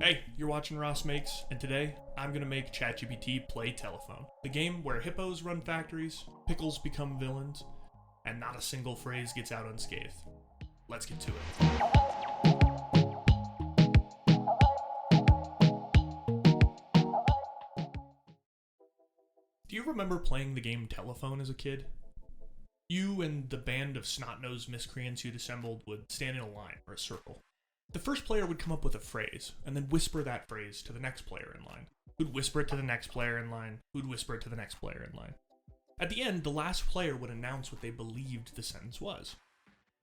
Hey, you're watching Ross Makes, and today I'm gonna make ChatGPT play Telephone, the game where hippos run factories, pickles become villains, and not a single phrase gets out unscathed. Let's get to it. Do you remember playing the game Telephone as a kid? You and the band of snot-nosed miscreants you'd assembled would stand in a line or a circle. The first player would come up with a phrase, and then whisper that phrase to the next player in line, who'd whisper it to the next player in line, who'd whisper it to the next player in line. At the end, the last player would announce what they believed the sentence was,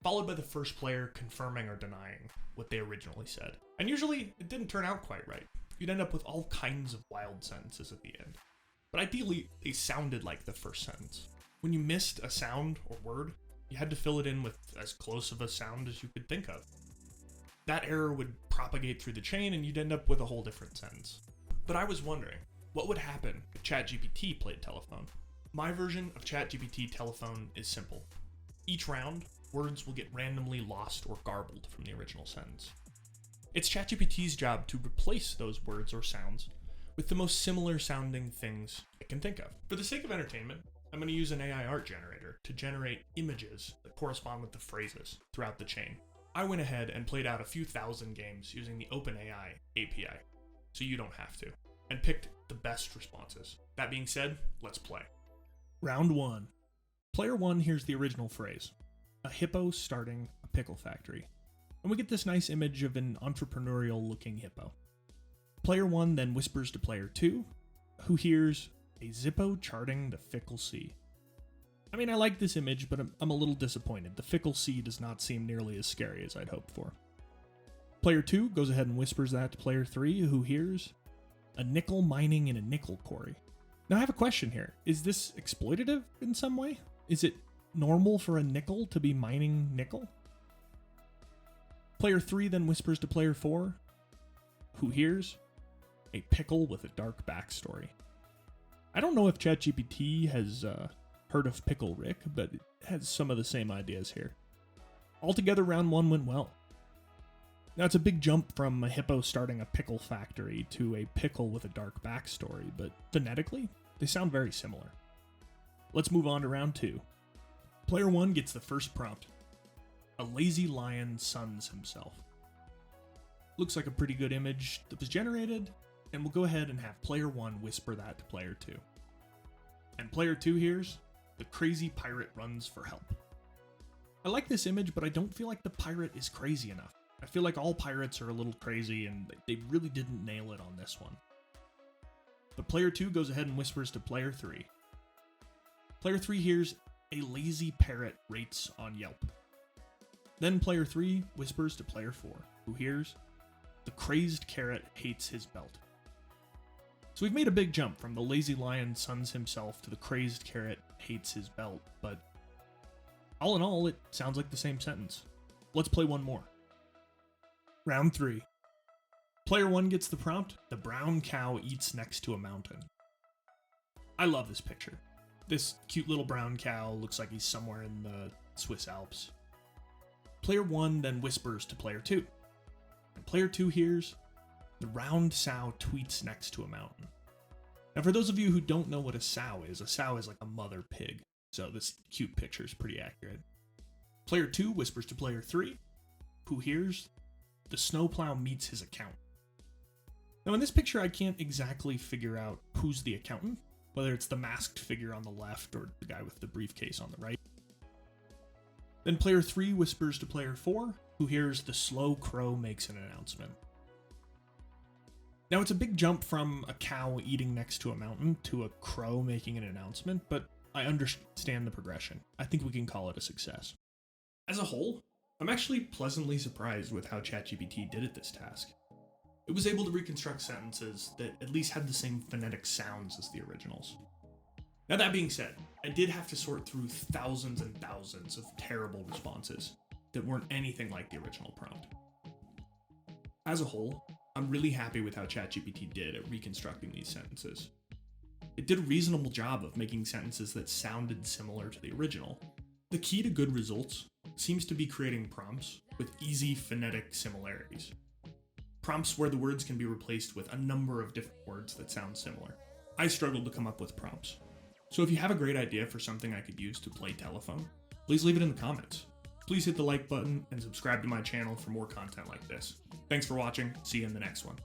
followed by the first player confirming or denying what they originally said. And usually, it didn't turn out quite right. You'd end up with all kinds of wild sentences at the end. But ideally, they sounded like the first sentence. When you missed a sound or word, you had to fill it in with as close of a sound as you could think of. That error would propagate through the chain and you'd end up with a whole different sentence. But I was wondering, what would happen if ChatGPT played Telephone? My version of ChatGPT Telephone is simple. Each round, words will get randomly lost or garbled from the original sentence. It's ChatGPT's job to replace those words or sounds with the most similar sounding things it can think of. For the sake of entertainment, I'm going to use an AI art generator to generate images that correspond with the phrases throughout the chain. I went ahead and played out a few thousand games using the OpenAI API, so you don't have to, and picked the best responses. That being said, let's play. Round 1. Player 1 hears the original phrase, a hippo starting a pickle factory, and we get this nice image of an entrepreneurial looking hippo. Player 1 then whispers to player 2, who hears a Zippo charting the fickle sea. I mean, I like this image, but I'm a little disappointed. The fickle sea does not seem nearly as scary as I'd hoped for. Player 2 goes ahead and whispers that to player 3, who hears a nickel mining in a nickel quarry. Now I have a question here. Is this exploitative in some way? Is it normal for a nickel to be mining nickel? Player 3 then whispers to player 4, who hears a pickle with a dark backstory. I don't know if ChatGPT has heard of Pickle Rick, but it has some of the same ideas here. Altogether, round 1 went well. Now, it's a big jump from a hippo starting a pickle factory to a pickle with a dark backstory, but phonetically, they sound very similar. Let's move on to round 2. Player 1 gets the first prompt. A lazy lion suns himself. Looks like a pretty good image that was generated, and we'll go ahead and have player 1 whisper that to player 2. And player 2 hears, the crazy pirate runs for help. I like this image, but I don't feel like the pirate is crazy enough. I feel like all pirates are a little crazy, and they really didn't nail it on this one. But player 2 goes ahead and whispers to player 3. Player 3 hears, a lazy parrot rates on Yelp. Then player 3 whispers to player 4, who hears, the crazed carrot hates his belt. So we've made a big jump from the lazy lion suns himself to the crazed carrot hates his belt, but all in all, it sounds like the same sentence. Let's play one more. Round 3. Player 1 gets the prompt, the brown cow eats next to a mountain. I love this picture. This cute little brown cow looks like he's somewhere in the Swiss Alps. Player 1 then whispers to player 2. And player 2 hears, the round sow tweets next to a mountain. Now, for those of you who don't know what a sow is like a mother pig. So this cute picture is pretty accurate. Player 2 whispers to player 3, who hears, the snowplow meets his accountant. Now, in this picture, I can't exactly figure out who's the accountant, whether it's the masked figure on the left or the guy with the briefcase on the right. Then player 3 whispers to player 4, who hears, the slow crow makes an announcement. Now, it's a big jump from a cow eating next to a mountain to a crow making an announcement, but I understand the progression. I think we can call it a success. As a whole, I'm actually pleasantly surprised with how ChatGPT did at this task. It was able to reconstruct sentences that at least had the same phonetic sounds as the originals. Now, that being said, I did have to sort through thousands and thousands of terrible responses that weren't anything like the original prompt. As a whole, I'm really happy with how ChatGPT did at reconstructing these sentences. It did a reasonable job of making sentences that sounded similar to the original. The key to good results seems to be creating prompts with easy phonetic similarities. Prompts where the words can be replaced with a number of different words that sound similar. I struggled to come up with prompts. So if you have a great idea for something I could use to play telephone, please leave it in the comments. Please hit the like button and subscribe to my channel for more content like this. Thanks for watching. See you in the next one.